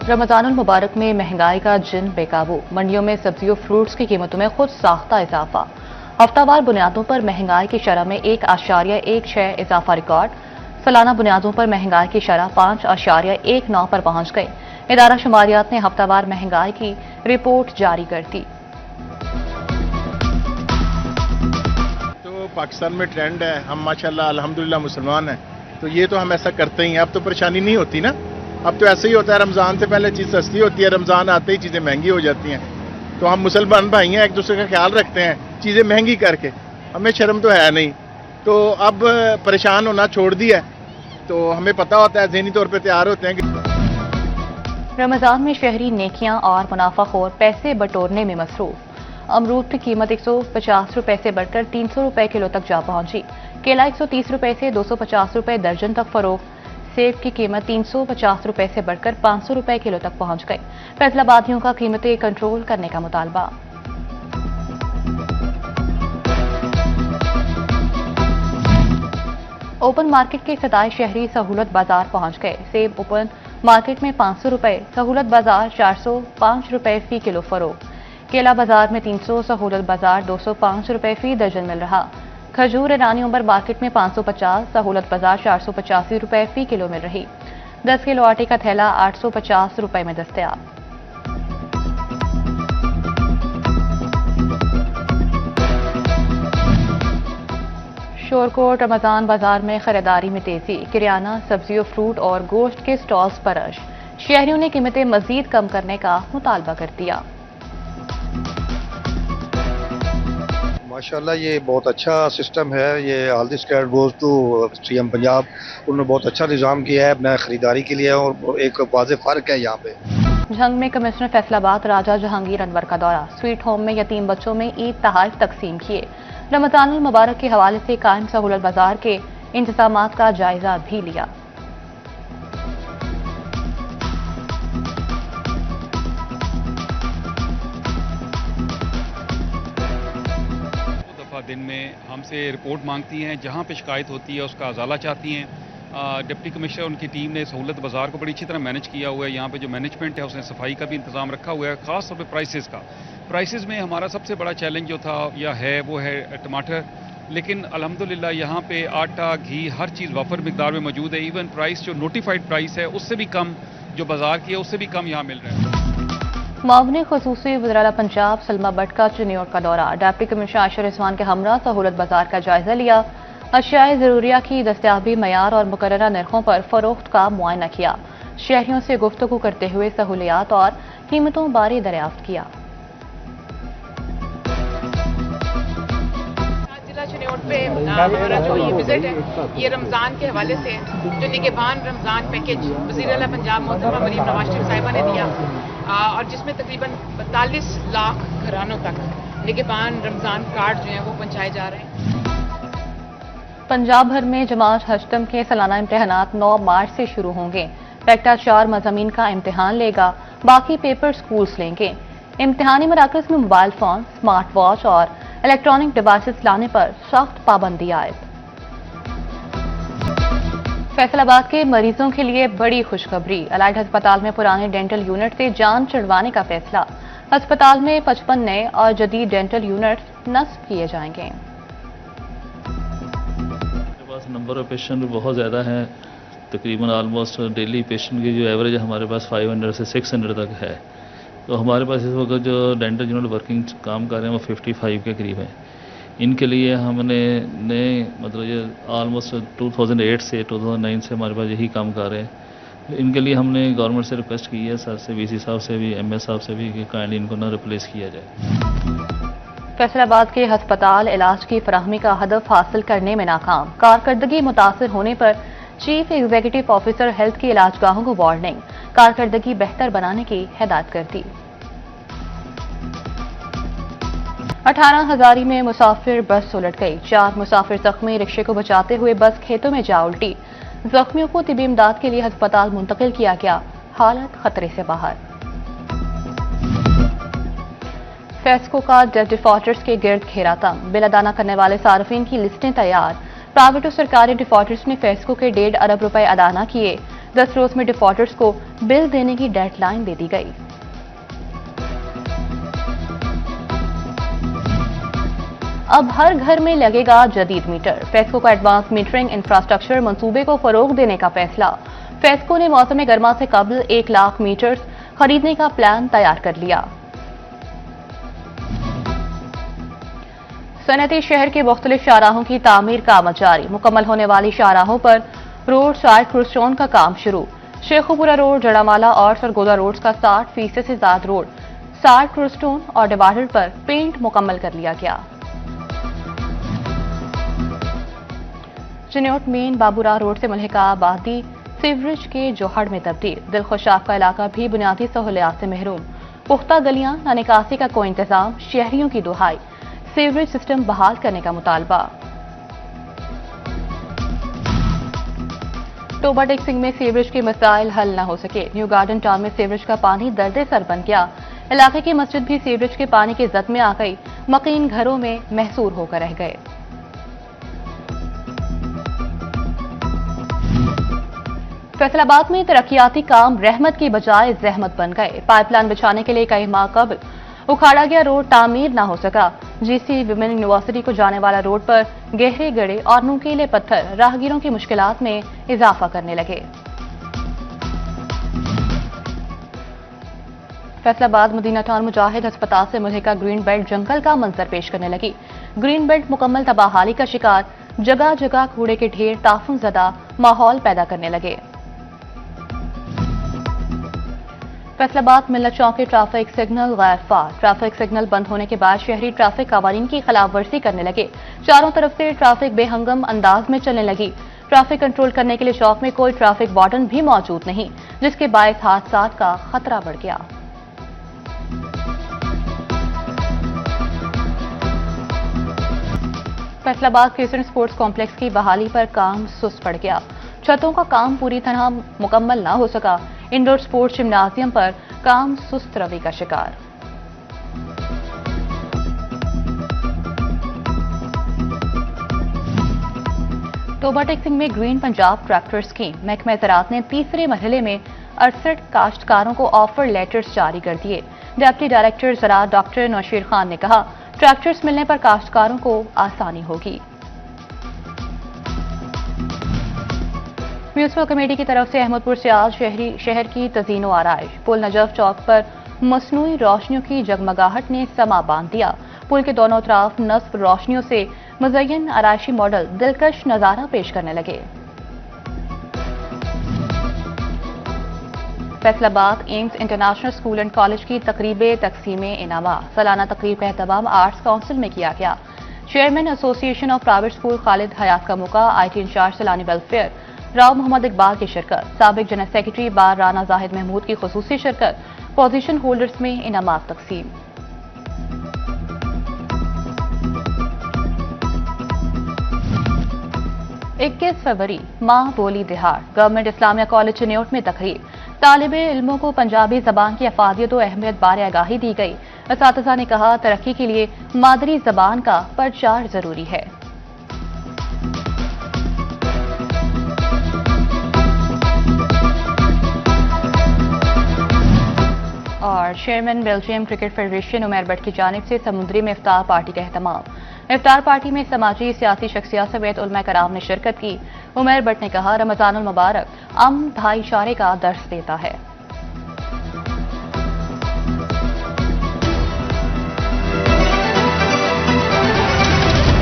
रमजानुल मुबारक में महंगाई का जिन बेकाबू। मंडियों में सब्जियों फ्रूट्स की कीमतों में खुद साख्ता इजाफा। हफ्तावार बुनियादों पर महंगाई की शरह में 1.16 इजाफा रिकॉर्ड। सालाना बुनियादों पर महंगाई की शरह 5.19 पर पहुंच गई। इदारा शुमारियात ने हफ्तावार महंगाई की रिपोर्ट जारी कर दी। तो पाकिस्तान में ट्रेंड है, हम माशाल्लाह अल्हम्दुलिल्लाह मुसलमान हैं, तो ये तो हम ऐसा करते ही हैं। अब तो परेशानी नहीं होती ना, अब तो ऐसे ही होता है। रमज़ान से पहले चीज़ सस्ती होती है, रमज़ान आते ही चीज़ें महंगी हो जाती हैं। तो हम मुसलमान भाई हैं, एक दूसरे का ख्याल रखते हैं, चीज़ें महंगी करके हमें शर्म तो है नहीं। तो अब परेशान होना छोड़ दिया, तो हमें पता होता है, ज़हनी तौर पर तैयार होते हैं कि रमजान में शहरी नेकियां और मुनाफाखोर पैसे बटोरने में मसरूफ। अमरूद की कीमत 150 रुपए से बढ़कर 300 रुपए किलो तक जा पहुंची। केला 130 रुपए से 250 रुपए दर्जन तक फरोख्त। सेब की कीमत 350 रुपए से बढ़कर 500 रुपए किलो तक पहुंच गई। फैसलाबादियों का कीमतें कंट्रोल करने का मुतालबा। ओपन मार्केट के इफ्तिताई शहरी सहूलत बाजार पहुंच गए। सेब ओपन मार्केट में 500 रुपए, सहूलत बाजार 405 रुपए फी किलो फरोख्त। केला बाजार में 300, सहूलत बाजार 205 रुपए फी दर्जन मिल रहा। खजूर ईरानी उम्र मार्केट में 550, सहूलत बाजार 485 रुपए फी किलो मिल रही। 10 किलो आटे का थैला 850 रुपए में दस्तयाब। शोरकोट रमजान बाजार में खरीदारी में तेजी। किराना, सब्जियों, फ्रूट और गोश्त के स्टॉल्स पर रश। शहरियों ने कीमतें मजीद कम करने का मुतालबा कर दिया। माशाल्लाह ये बहुत अच्छा सिस्टम है। ये all this cat goes to CM Punjab, उन्होंने बहुत अच्छा निज़ाम किया है अपना खरीदारी के लिए, और एक वाज़ेह फ़र्क है यहाँ पे। झंग में कमिश्नर फैसलाबाद राजा जहांगीर अनवर का दौरा। स्वीट होम में यतीम बच्चों में ईद तोहफे तकसीम किए। रमजानुल मुबारक के हवाले से कायम सहूलत बाजार के इंतजामात का जायजा भी लिया। दिन में हमसे रिपोर्ट मांगती हैं, जहां पे शिकायत होती है उसका अजाला चाहती हैं। डिप्टी कमिश्नर उनकी टीम ने सहूलत बाज़ार को बड़ी अच्छी तरह मैनेज किया हुआ है। यहाँ पे जो मैनेजमेंट है उसने सफाई का भी इंतजाम रखा हुआ है, ख़ास तौर पे प्राइसेस का। प्राइसेस में हमारा सबसे बड़ा चैलेंज जो था या है वो है टमाटर, लेकिन अल्हम्दुलिल्लाह यहाँ पे आटा, घी, हर चीज़ वफर मिकदार में मौजूद है। इवन प्राइस जो नोटिफाइड प्राइस है उससे भी कम, जो बाज़ार की है उससे भी कम यहाँ मिल रहा है। मामले खुसूसी वज़ीर पंजाब सलमा भट्ट का चिन्योट का दौरा। डिप्टी कमिश्नर आयशा रिजवान के हमरा सहूलत बाजार का जायजा लिया। अशियाए ज़रूरिया की दस्तयाबी, मयार और मुकर्ररा नरखों पर फरोख्त का मुआयना किया। शहरियों से गुफ्तगू करते हुए सहूलियात और कीमतों बारे दरियाफ्त किया। चिन्योट पे हमारा जो ये विजिट है, ये रमज़ान के हवाले से जो निगहबान रमज़ान पैकेज वज़ीर आला पंजाब मोहतरमा मरीम नवाज शरीफ साहिबा ने दिया, और जिसमें तकरीबन 42 लाख घरानों तक निगहबान रमज़ान कार्ड जो हैं वो पहुंचाए जा रहे हैं। पंजाब भर में जमात हजतम के सालाना इम्तहानात 9 मार्च से शुरू होंगे। पैक्टा 4 मज़ामीन का इम्तिहान लेगा, बाकी पेपर स्कूल्स लेंगे। इम्तिहानी मराकज़ में मोबाइल फोन, स्मार्ट वॉच और इलेक्ट्रॉनिक डिवाइसेस लाने पर सख्त पाबंदी आयद। फैसलाबाद के मरीजों के लिए बड़ी खुशखबरी। अलाइड अस्पताल में पुराने डेंटल यूनिट से जान छुड़वाने का फैसला। अस्पताल में 55 नए और जदीद डेंटल यूनिट नस्ब किए जाएंगे। नंबर ऑफ पेशेंट बहुत ज़्यादा हैं, तकरीबन ऑलमोस्ट डेली पेशेंट की जो एवरेज हमारे पास 500 से 600 तक है। तो हमारे पास इस वक्त जो डेंटल यूनिट वर्किंग काम कर रहे हैं वो 55 के करीब है। इनके लिए हमने नए मतलब ये ऑलमोस्ट 2008 से 2009 से हमारे पास यही काम कर रहे हैं। इनके लिए हमने गवर्नमेंट से रिक्वेस्ट की है, सर से, वीसी साहब से भी, एमएस साहब से भी, कि काइंडली इनको ना रिप्लेस किया जाए। फैसलाबाद के अस्पताल इलाज की फराहमी का हदफ हासिल करने में नाकाम। कारकर्दगी मुतासर होने पर चीफ एग्जीक्यूटिव ऑफिसर हेल्थ की इलाजगाहों को वार्निंग। कारकर्दगी बेहतर बनाने की हिदायत कर दी। 18 हजारी में मुसाफिर बस उलट गई। 4 मुसाफिर जख्मी। रिक्शे को बचाते हुए बस खेतों में जा उल्टी। जख्मियों को तिबी इमदाद के लिए अस्पताल मुंतकिल किया गया, हालत खतरे से बाहर। फेस्को का डेट डिफॉल्टर्स के गिर्द घेरा तंग। बिल अदा न करने वाले सार्फिन की लिस्टें तैयार। प्राइवेट और सरकारी डिफॉल्टर्स ने फेस्को के 1.5 अरब रुपए अदा न किए। 10 रोज में डिफॉल्टर्स को बिल देने की डेडलाइन दे दी गई। अब हर घर में लगेगा जदीद मीटर। फेस्को का एडवांस मीटरिंग इंफ्रास्ट्रक्चर मंसूबे को फरोग देने का फैसला। फेस्को ने मौसम गर्मा से कबल 1 लाख मीटर्स खरीदने का प्लान तैयार कर लिया। सनती शहर के मुख्तलिफ शाहराहों की तामीर का अमल जारी। मुकम्मल होने वाली शाहराहों पर रोड साइड क्रूस्टोन का काम शुरू। शेखुपुरा रोड, जड़ामाला और सरगोदा रोड का 60% से ज्यादा रोड साइड क्रूस्टोन और डिवाइडर पर पेंट मुकम्मल कर लिया गया। चिन्योट मेन बाबूरा रोड से मुल्हिका आबादी सीवरेज के जोहड़ में तब्दील। दिलखुशाब का इलाका भी बुनियादी सहूलियात से महरूम। पुख्ता गलियां, ना निकासी का कोई इंतजाम, शहरियों की दुहाई। सीवरेज सिस्टम बहाल करने का मुतालबा। टोबा टेक्सिंग में सीवरेज के मसाइल हल न हो सके। न्यू गार्डन टाउन में सीवरेज का पानी दर्द सर बन गया। इलाके की मस्जिद भी सीवरेज के पानी की जद में आ गई। मकीन घरों में महसूर होकर रह गए। फैसलाबाद में तरक्याती काम रहमत की बजाय जहमत बन गए। पाइपलाइन बिछाने के लिए कई माह कबल उखाड़ा गया रोड तामीर न हो सका। जीसी विमेन यूनिवर्सिटी को जाने वाला रोड पर गहरे गड़े और नुकीले पत्थर राहगीरों की मुश्किलात में इजाफा करने लगे। फैसलाबाद मदीना टाउन मुजाहिद अस्पताल से मुल्हिका ग्रीन बेल्ट जंगल का मंजर पेश करने लगी। ग्रीन बेल्ट मुकम्मल तबाहाली का शिकार। जगह जगह कूड़े के ढेर ताफुन ज़दा माहौल पैदा करने लगे। फैसलाबाद मिल्लत चौक के ट्रैफिक सिग्नल गैर फार। ट्रैफिक सिग्नल बंद होने के बाद शहरी ट्रैफिक कवानीन की खिलाफ वर्जी करने लगे। चारों तरफ से ट्रैफिक बेहंगम अंदाज में चलने लगी। ट्रैफिक कंट्रोल करने के लिए चौक में कोई ट्रैफिक वार्डन भी मौजूद नहीं, जिसके बायस हादसा का खतरा बढ़ गया। फैसलाबाद क्रिसेंट स्पोर्ट्स कॉम्प्लेक्स की बहाली पर काम सुस्त पड़ गया। छतों का काम पूरी तरह मुकम्मल न हो सका। इंडोर स्पोर्ट्स जिम्नाजियम पर काम सुस्त रवि का शिकार। टोबा टेक्सिंग में ग्रीन पंजाब ट्रैक्टर स्कीम। महकमा ज़राअत ने तीसरे मरहले में 68 काश्तकारों को ऑफर लेटर्स जारी कर दिए। डिप्टी डायरेक्टर ज़राअत डॉक्टर नौशीर खान ने कहा, ट्रैक्टर्स मिलने पर काश्तकारों को आसानी होगी। म्यूनिसिपल कमेटी की तरफ से अहमदपुर से आज शहर की तज़ीनो आराइश। पुल नजफ चौक पर मसनूई रोशनियों की जगमगाहट ने समा बांध दिया। पुल के दोनों तरफ नस्ब रोशनियों से मुज़य्यन आराइशी मॉडल दिलकश नजारा पेश करने लगे। Faisalabad AIIMS international school and college की तकरीब तकसीम इनामा। सालाना तकरीब का एहतमाम आर्ट्स काउंसिल में किया गया। Chairman association of private school Khalid Hayat का मौका। IT इंचार्ज सलानी वेलफेयर राव मोहम्मद इकबाल की शिरकत। साबिक general secretary bar Rana Zahid Mahmood की खुसूसी शिरकत। पोजीशन होल्डर्स में इनामात तकसीम। इक्कीस फरवरी माँ बोली दिहाड़। गवर्नमेंट इस्लामिया कॉलेज चिन्योट में तकरीब। तालिबे इल्मों को पंजाबी जबान की अफादियत और अहमियत बारे आगाही दी गई। असातिज़ा ने कहा, तरक्की के लिए मादरी जबान का प्रचार जरूरी है। और chairman Belgium cricket federation Umar Bhatt की जानिब से समुद्री में इफ्तार पार्टी का एहतमाम। इफ्तार पार्टी में समाजी सियासी शख्सियत समेत उलमा कराम ने शिरकत की। उमर भट्ट ने कहा, रमजानुल मुबारक अमन भाईचारे का दर्स देता है।